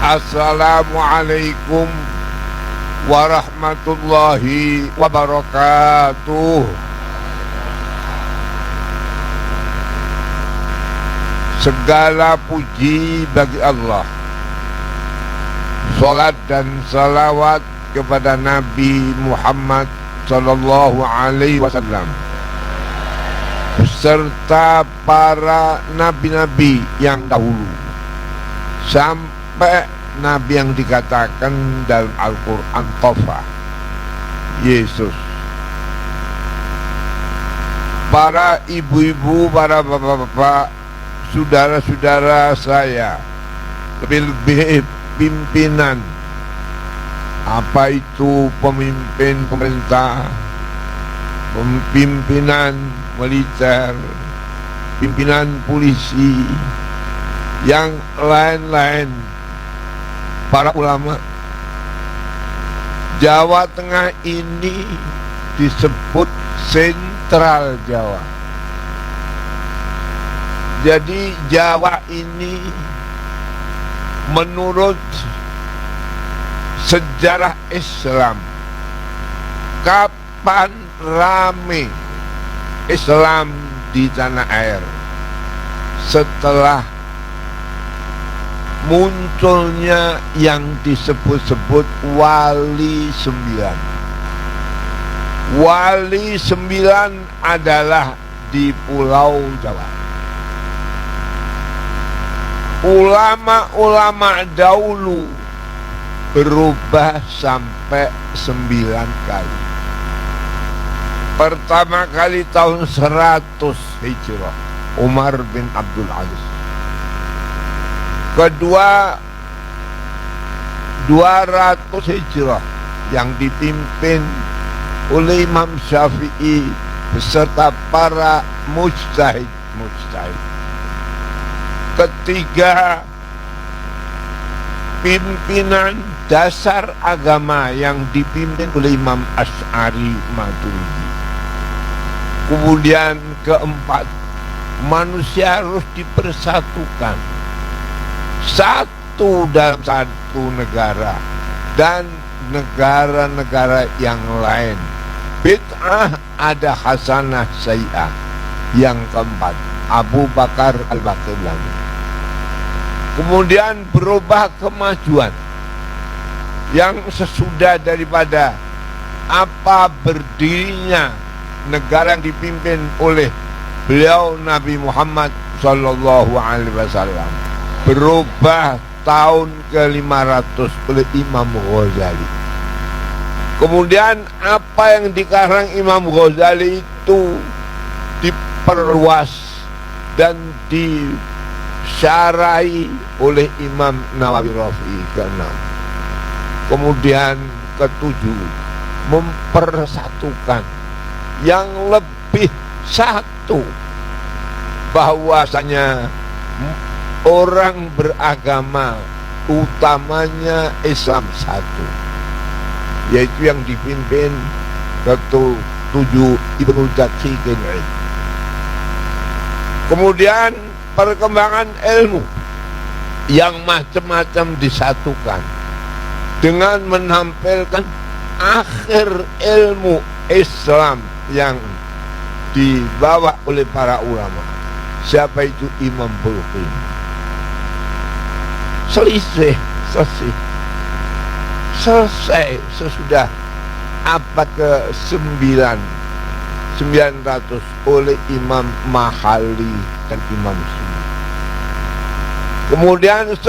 Assalamualaikum warahmatullahi wabarakatuh. Segala puji bagi Allah. Salat dan salawat kepada Nabi Muhammad sallallahu alaihi wasallam serta para nabi-nabi yang dahulu sampai nabi yang dikatakan dalam Al-Quran Tofa, Yesus. Para ibu-ibu, para bapak-bapak, saudara-saudara saya, lebih-lebih pimpinan, apa itu pemimpin pemerintah, pimpinan militer, pimpinan polisi, yang lain-lain, para ulama. Jawa Tengah ini disebut sentral Jawa. Jadi Jawa ini menurut sejarah Islam, kapan rame Islam di tanah air? Setelah munculnya yang disebut-sebut Wali Sembilan. Wali Sembilan adalah di Pulau Jawa. Ulama-ulama dahulu berubah sampai 9 kali. Pertama kali tahun 100 Hijrah, Umar bin Abdul Aziz. Kedua 200 Hijrah yang dipimpin oleh Imam Syafi'i beserta para mujtahid. Ketiga, pimpinan dasar agama yang dipimpin oleh Imam Asy'ari Maturidi. Kemudian keempat, manusia harus dipersatukan, satu dalam satu negara dan negara-negara yang lain. Bid'ah ada hasanah sayyi'ah. Yang keempat, Abu Bakar Al-Baqillani. Kemudian berubah kemajuan yang sesudah daripada apa berdirinya negara yang dipimpin oleh beliau Nabi Muhammad sallallahu alaihi wasallam. Berubah tahun ke-500 oleh Imam Ghazali. Kemudian apa yang dikarang Imam Ghazali itu diperluas dan disyarahi oleh Imam Nawawi Rafi'i ke-6. Kemudian ke-7, mempersatukan yang lebih satu, bahwasanya orang beragama utamanya Islam satu, yaitu yang dipimpin ke-7 Ibnu Daqiqil Id. Kemudian perkembangan ilmu yang macam-macam disatukan dengan menampilkan akhir ilmu Islam yang dibawa oleh para ulama. Siapa itu? Imam Bulqin. Selesai sesudah abad ke-9 900 oleh Imam Mahali dan Imam Suyuti. Kemudian 10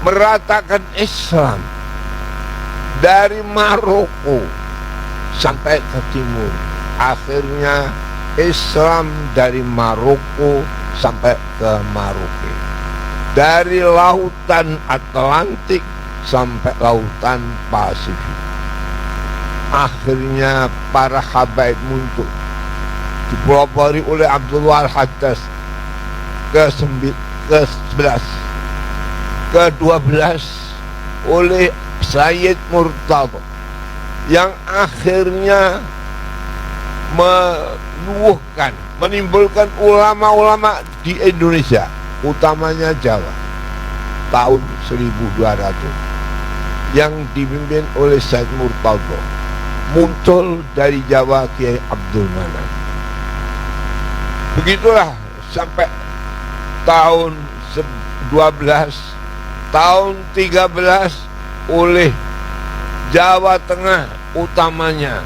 meratakan Islam dari Maroko sampai ke timur. Akhirnya Islam dari Maroko sampai ke Maroke, dari lautan Atlantik sampai lautan Pasifik. Akhirnya para habaib muncul, dipelopori oleh Abdullah Al-Hattas ke-11, ke-12 oleh Sayyid Murtadha, yang akhirnya menimbulkan ulama-ulama di Indonesia, utamanya Jawa, tahun 1200, yang dipimpin oleh Said Murtadho. Muncul dari Jawa Kiai Abdul Manan. Begitulah sampai tahun 12, tahun 13 oleh Jawa Tengah, utamanya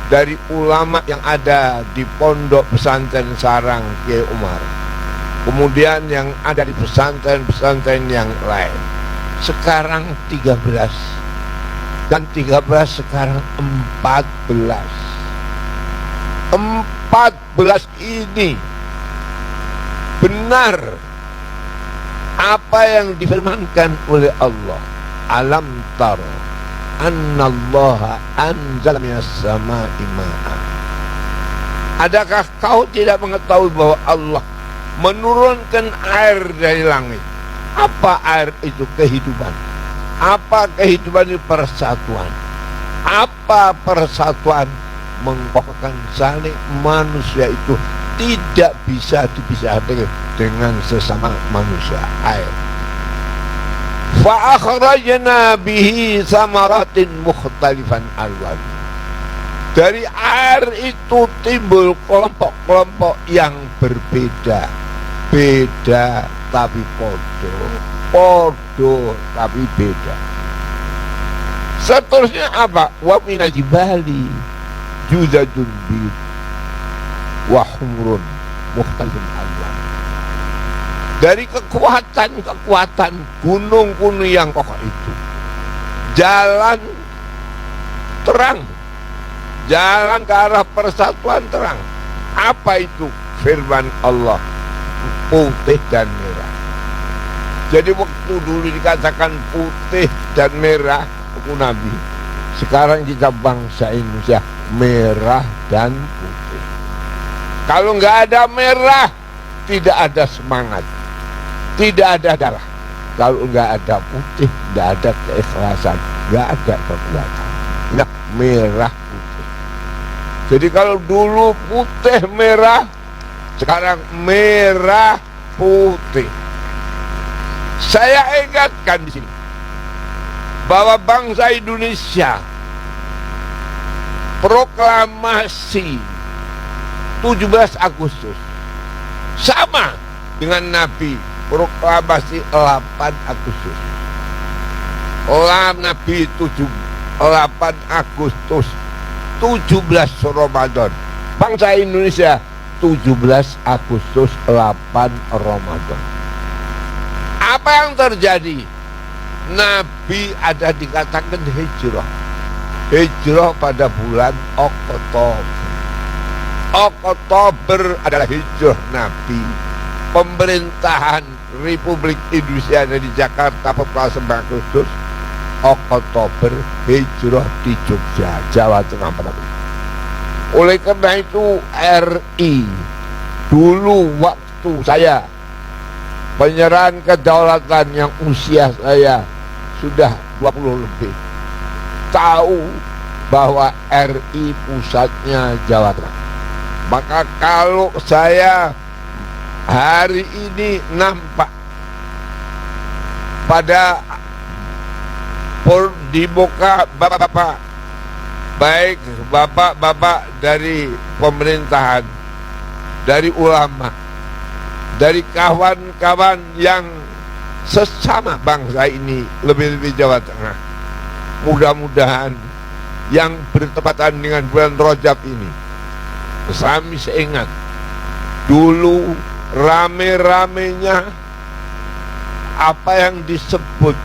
dari ulama yang ada di pondok pesantren Sarang Kiai Umar, kemudian yang ada di pesantren-pesantren yang lain. Sekarang 13, dan 13 sekarang 14. 14 ini benar apa yang difirmankan oleh Allah. Alam taro annallaha anzala minas sama'i ma'an. Adakah kau tidak mengetahui bahwa Allah menurunkan air dari langit? Apa air itu? Kehidupan. Apa kehidupan itu? Persatuan. Apa persatuan? Mengokohkan saling manusia itu tidak bisa dipisahkan dengan sesama manusia. Air. Fa akhrajna bihi samaratin mukhtalifan alwan. Dari air itu timbul kelompok-kelompok yang berbeda. Beda tapi podo, podo tapi beda. Seterusnya apa? Wa minal jibali juzadun bid wa humrun mukhtalifun alwan. Dari kekuatan gunung-gunung yang kokoh itu, jalan terang, jalan ke arah persatuan terang. Apa itu? Firman Allah, putih dan merah. Jadi waktu dulu dikatakan putih dan merah aku Nabi, sekarang kita bangsa Indonesia merah dan putih. Kalau nggak ada merah, tidak ada semangat, tidak ada darah. Kalau nggak ada putih, nggak ada keikhlasan, nggak ada kekuatan. Nah, merah putih. Jadi kalau dulu putih merah, sekarang merah putih. Saya ingatkan di sini bahwa bangsa Indonesia proklamasi 17 Agustus sama dengan Nabi proklamasi 8 Agustus. Nabi 8 Agustus 17 Ramadan. Bangsa Indonesia 17 Agustus 8 Ramadan. Apa yang terjadi? Nabi ada dikatakan hijrah. Hijrah pada bulan Oktober. Oktober adalah hijrah Nabi. Pemerintahan Republik Indonesia di Jakarta pada 9 Agustus. Oktober hijrah di Jogja, Jawa Tengah pada bulan. Oleh karena itu RI dulu waktu saya penyerahan kedaulatan yang usia saya sudah 20 lebih, tahu bahwa RI pusatnya Jawa Tengah. Maka kalau saya hari ini nampak pada di muka bapak-bapak, baik bapak-bapak dari pemerintahan, dari ulama, dari kawan-kawan yang sesama bangsa ini, lebih-lebih Jawa Tengah, mudah-mudahan yang bertepatan dengan bulan Rajab ini, kami seingat dulu rame-ramenya apa yang disebut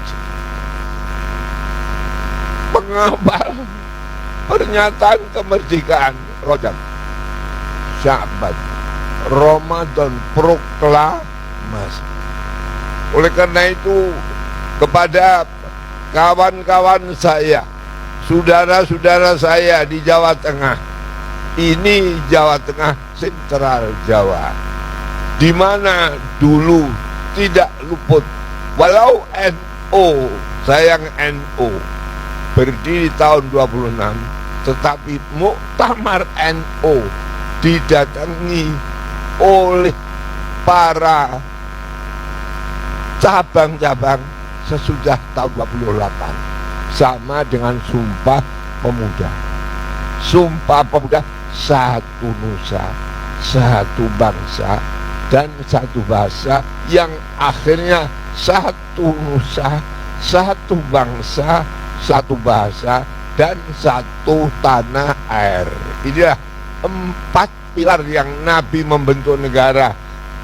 pengawal pernyataan kemerdekaan Rajab, Sya'ban, Ramadan, proklamasi. Oleh karena itu kepada kawan-kawan saya, saudara-saudara saya di Jawa Tengah, ini Jawa Tengah sentral Jawa, di mana dulu tidak luput, walau NU, sayang NU berdiri tahun 26, tetapi muktamar NU didatangi oleh para cabang-cabang sesudah tahun 28, sama dengan Sumpah Pemuda. Sumpah Pemuda, satu nusa, satu bangsa, dan satu bahasa, yang akhirnya satu nusa, satu bangsa, satu bahasa, dan satu tanah air. Inilah 4 pilar yang Nabi membentuk negara,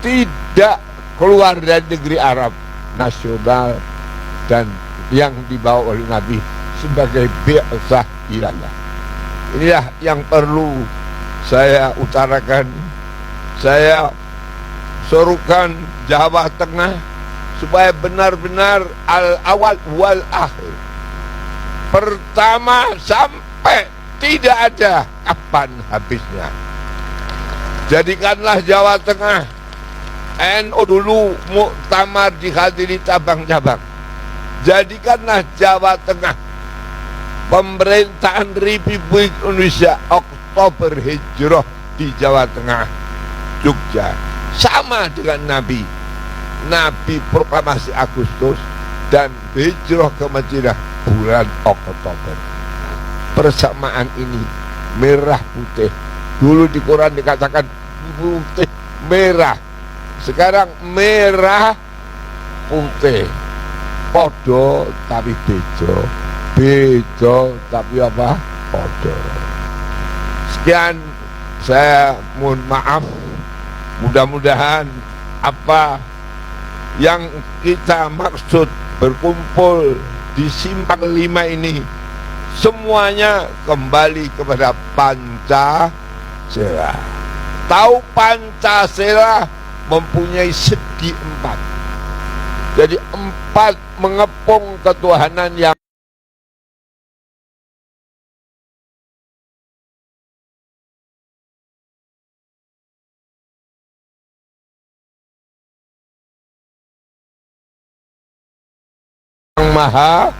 tidak keluar dari negeri Arab, nasional, dan yang dibawa oleh Nabi sebagai bi'tsah ilallah. Inilah yang perlu saya utarakan, saya serukan Jawa Tengah supaya benar-benar al-awal wal akhir, pertama sampai tidak ada kapan habisnya. Jadikanlah Jawa Tengah, NU dulu muktamar dihadiri cabang-cabang. Jadikanlah Jawa Tengah pemerintahan Republik Indonesia Oktober Hijrah di Jawa Tengah, Jogja, sama dengan Nabi. Nabi proklamasi Agustus dan hijrah ke Madinah bulan Oktober. Persamaan ini merah putih. Dulu di Quran dikatakan putih merah, sekarang merah putih. Podo tapi bejo, bejo tapi apa? Podo. Sekian, saya mohon maaf. Mudah-mudahan apa yang kita maksud berkumpul di Simpang 5 ini semuanya kembali kepada Pancasila. Tahu Pancasila mempunyai segi 4. Jadi 4 mengepung ketuhanan yang Maha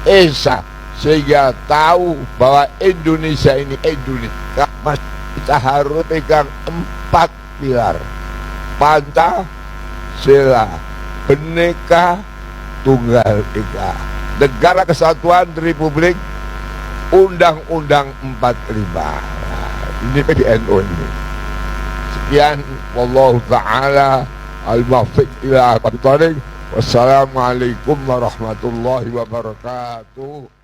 Esa, sehingga tahu bahwa Indonesia ini Indonesia. Kita harus pegang 4 pilar: Pancasila, Bhinneka Tunggal Ika, Negara Kesatuan Republik, Undang-Undang 45. Ini PBNU ini. Sekian, wallahu ta'ala al-muwaffiq ila aqwamit thoriq. Wassalamualaikum warahmatullahi wabarakatuh.